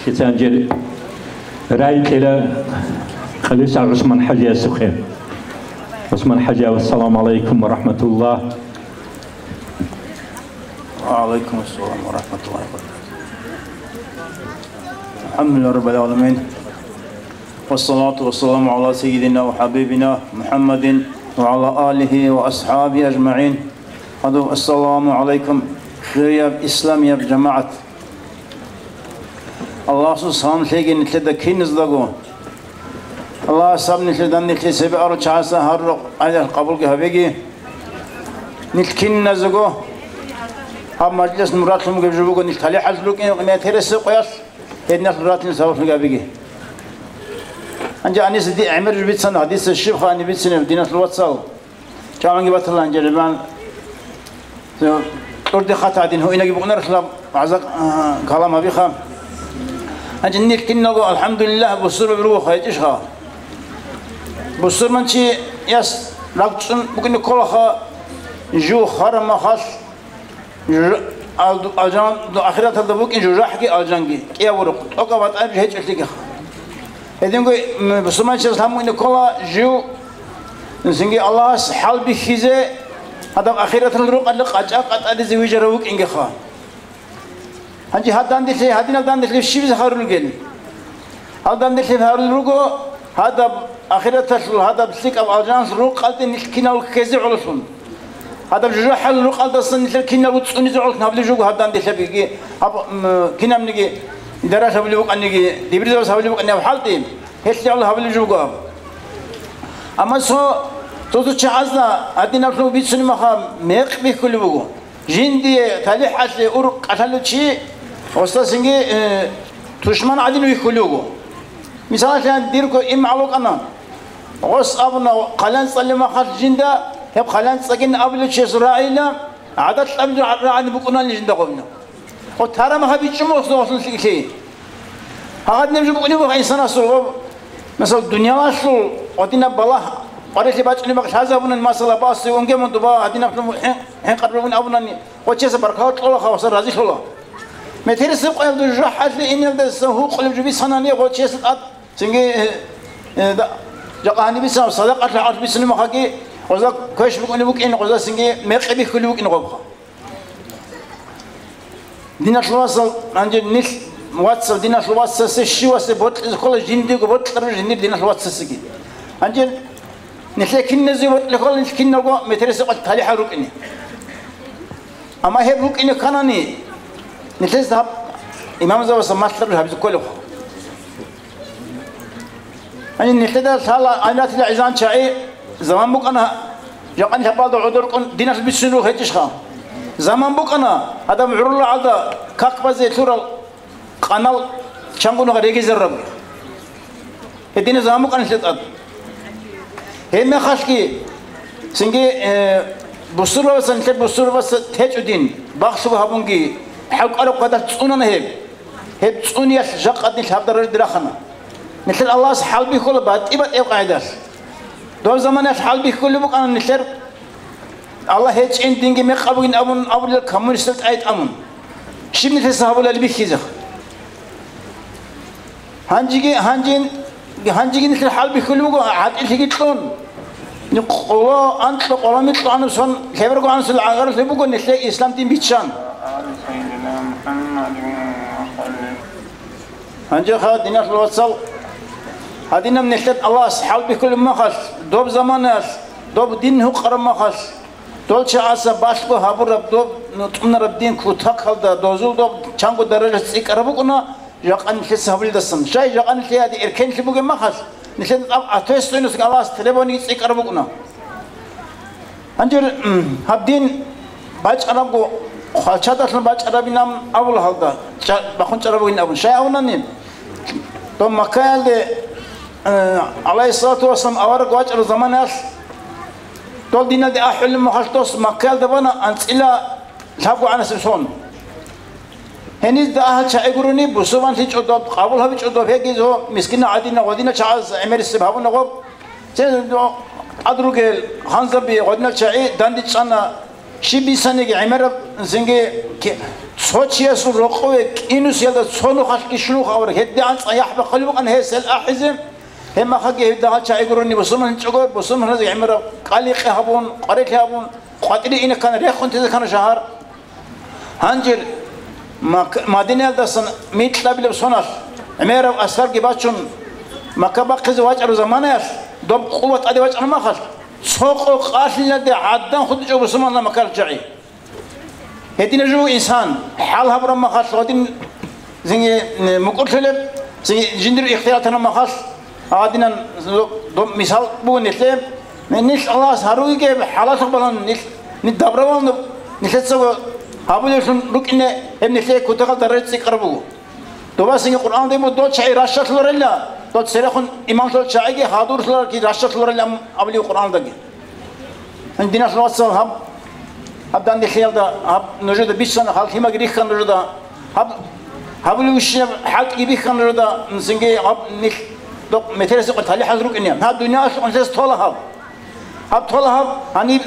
كتانجر رايك إلى خليصة عثمان حاجة سخير عثمان حاجة والسلام عليكم ورحمة الله. وعليكم السلام ورحمة الله وبركاته. الحمد لله رب العالمين والصلاة والسلام على سيدنا وحبيبنا محمد وعلى آله وأصحابه أجمعين. السلام عليكم خير إسلام يا جماعة. الله سبحانه وتعالى نتلد كنز لغو الله سبحانه وتعالى نتلد سبع أرچاسا هر على قبول كهبيجي نتكن نزغو هم مجلس نورات لهم جبجبو نتخلي حزلوك إن ترسي قياس هدنا نورات نسوي كهبيجي أنجا أنيس دي عمر جبت سنة حديث الشيخ أني بيت سنة دينا الواتساب كمان جبت الله أنجا لبان أردي خطأ دين هو إنك بقنا رخلا عزق كلام أبي خام أنجا نتكن الحمد لله بصير بروح هيجشها بصير من شيء يس لكن ممكن كلها جو خرم خاص الجان آخرت هذا بوك إن جو راح كي الجانجي كي أورق أكبر أبي هيج أشتكي إذن كوي بصير من شيء هم إن كلها جو نسنجي الله حال بخيزة هذا آخرت الروق اللق أجاك أتأدي زوجة روك إنك خا هنجي هذا عندي ليه هذين هذا عندي ليه شيء بزهر الجن هذا عندي ليه بزهر الروق هذا آخرت هذا بسيك أو أجانس روق قلت نسكينا وكذا علصون هذا بجرح الروق قلت أصلا نسكينا وتصوني زعلت نبلي جوج هذا عندي ليه بيجي أب كنا منيجي دراسة بلي بق أنيجي دبري دراسة بلي بق أني بحالتين هيك الله بلي جوج أما سو توتو شعزنا أدينا فلو بيتسوني مخا ميق بيكل بقو جندي تالح أصلي أورق أصلي شيء وستاسينجي تشمان عدين ويكلوجو مثلا كان ديركو إم علوك أنا غص أبنا خلنا نصلي مخا جندا هب خلنا نسكن قبل شيء سرائينا عادة أبنا عادي بكونا الجندا قبنا وترى ما هبي شو وصل شيء هذا نمشي بكوني بقى إنسان أصله مثلا الدنيا أصله ودينا بلا قريت لي باجني بقى هذا أبونا المسألة باس ونجي من دبا هدينا فلو هن قربون أبونا وتشيس بركات الله خلاص رازق الله مثير سبق يبدو جرح حتى إن هذا هو قلب جبي صنانية وتشيس أد سنجي جاكاني بيسنا صدق أطلع أطلع بيسنا مخاكي وذا كويش بقولي بق إن وذا سنجي مقبي كل بق إن غبخ دينا الوصل عند نيل واتس دينا الوصل سشي وسبوت كل جندي وبوت كل جندي دينا الوصل سكي عند نحن كنا زود لكل كنا جو مترسق التالي حروك إني أما هي بروك إني كانني نحن ذهب إمام زوج سمعت له هذا كله أنا نحن ده سالا أنا تلا عزان شاي زمان بوك أنا جاكني هبال عذر كون دينا في بيسنو هيتش خا زمان بوك أنا هذا معرول هذا كاك بزي ثورة قنال شامبونا غريق زرب هدينا زمان بوك أنا شلت هم خاشكي سنجي بصورة بس نكتب بصورة بس تهجدين باخشوا هبونجي حق أروق هذا تصوننا هب تصوني الجق قدني الهب درج دراخنا مثل الله سحال بيكل بعد إبد إيه قاعدة دول زمان سحال بيكل بق أنا نشر الله هيج إن دينجي مقابلين أبون الكمون استلت عيد أمون شيء مثل سحابول اللي بيخيزه هنجي مثل حال بيكل بق عاد إيش يجتون نقوله أنت قولا مثل أنا سون خبرك عن سل عقار سبوك نسل إسلام دين بيتشان هنجي خا دينا الوصل هدينا من نسل الله سحال بكل ما خاص دوب زمانه دوب دين هو قرم ما خاص دول شعاسة باشبه هابور رب دوب نتمنى رب دين كوتاك هذا دوزول دوب شانكو درجة سيكربوكنا جاكن في سهول دسم شاي جاكن في هذه إركان سبوك ما خاص نحن أتوسطين نسق الله استلبوني سيكربوكنا أنجر هبدين باج أرابو خالشات أصلا باج أرابينام أول هذا بخون أرابوين أبون شيء أونا نيم توم مكان عليه الصلاة والسلام أورق واج الزمان أص تول دينا دي أحل مخالطوس مكان دبنا أنت إلى لابو عنا سبسون هنيز ده أهل شيء يقولوني بسوان تيج أدب قابل هبيج أدب هيك إذا مسكين عادينا ودينا شعاز عمر السبابون نقول سيد أدرك خانزبي ودينا شيء داندي أنا شيء بيسانيك عمر زنجي صوتيس رقوك إنوس يلا صونو خالك شنو خبرك هدي عن صياح بقلبك أن هي سل أحزم هم خاكي هدا هالشيء يقولوني بسمن تجور بسمن هذا يعمر قلق هبون قريت هبون قاتلي إن كان ريح كنت إذا كان شهر هنجر ما دنيا دسن ميت لابل بسونر أمير أسفار جباتشون ما كباق زواج على زمانه دوب قوة أدي واج أنا ما خل سوق قاتل لدي عدان خد جو بسمن لما كان جعي هدينا جو إنسان حالها برا ما خل هدين زي مقولة زي جندر اختياراتنا ما خل هدينا مثال بقول نتلم من نش الله سهروي كي حالات قبلنا ندبرون نحسوا هابوليش ركنا هم نتلم كتقل درجة سكربو دوبا سيني القرآن ده مدود شيء راشة لورلا دوت سيرخون إمام سول شيء كي حاضر لور كي راشة لورلا أبلي القرآن ده عندنا سلوات هب هبدان دخيل ده هب نجود بيشان خالك ما قريخ كان نجود هبولي وش حالك يبيخ كان نجود نسنجي هب نخ دوك مترس قلت هلي حضرك إني هاد الدنيا أصلا طولها هب طولها هني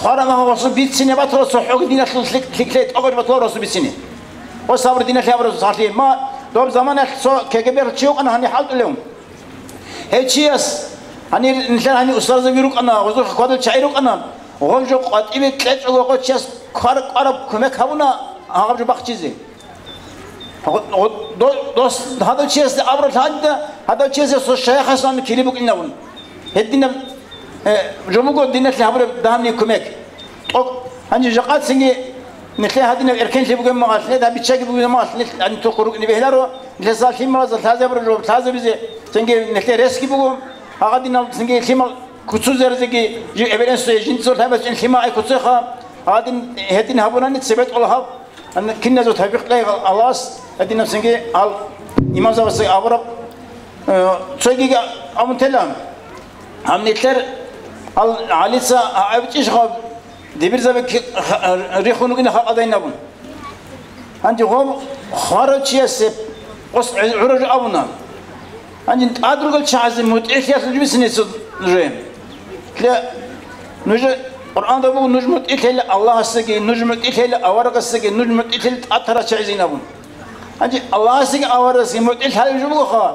خارج ما هو رسول بيت سنة بطل صحوك دينا سلك أقول بطل رسول بيت سنة وصابر دينا خبر صارتين ما دوب زمان كجبر تشوك أنا هني حالت اليوم هي شيء هني نشان هني أستاذ زبيروك أنا وزوج قادر شعيروك أنا وهم جو قاد إبي كلت وقاد شيء خارج عرب كم خبونا هذا جو بخشيزه دوست هذا شيء أبرد هذا شيء الشيخ حسن كليبك إنهم هدينا جموع دينا خبر دهمني كمك هني جقات سنجي نخلي هذين الأركان اللي بقول ما غسل ده بيتشاك بقول ما غسل أن تخرج نبيهلارو نخلي في مرة ثلاثة برجو ثلاثة بيزه سنجي نخلي ريسكي بقول هذين سنجي خيمة كتوز زرزقي جو إبرنس جنس ولا بس إن خيمة أي كتوزها هذين هبونا نتسبت الله أن كنا زود هبيق لا الله هذين سنجي على إمام زوجي أبرب سويجي أمن تلام هم نتر على لسه أبتش خاب دبير زبك ريخونو كنا خاطين نبون عندي هم خارج شيء سب قص عرج أبونا عندي أدرك الشعز موت إيش يصير بسنة نجيم لا نجى القرآن ده بقول نجمة إيه الله سجى نجمة إيه أورق سجى نجمة إيه أثر شعز نبون عندي الله سجى أورق سجى موت إيه هذا يجيبه خا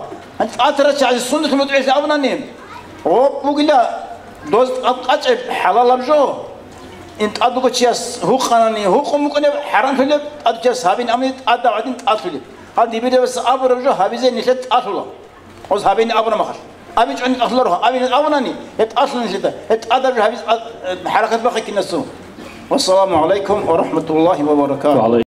عندي أثر شعز سنة موت إيه أبونا نيم هو بقول لا دوز أتعب حلال بجو انت ادوك تشيس هو قانوني هو قومكن حرام فيلب ادجس هابين امنت اد بعدين ادفيلب هذه بيدو بس ابر رجو هابيزه نشت اصلا وز هابين ابر مخر ابي عند اصلره ابي ابناني ات اصلا نشت ات ادر هابيز حركه بخك الناس والسلام عليكم ورحمه الله وبركاته.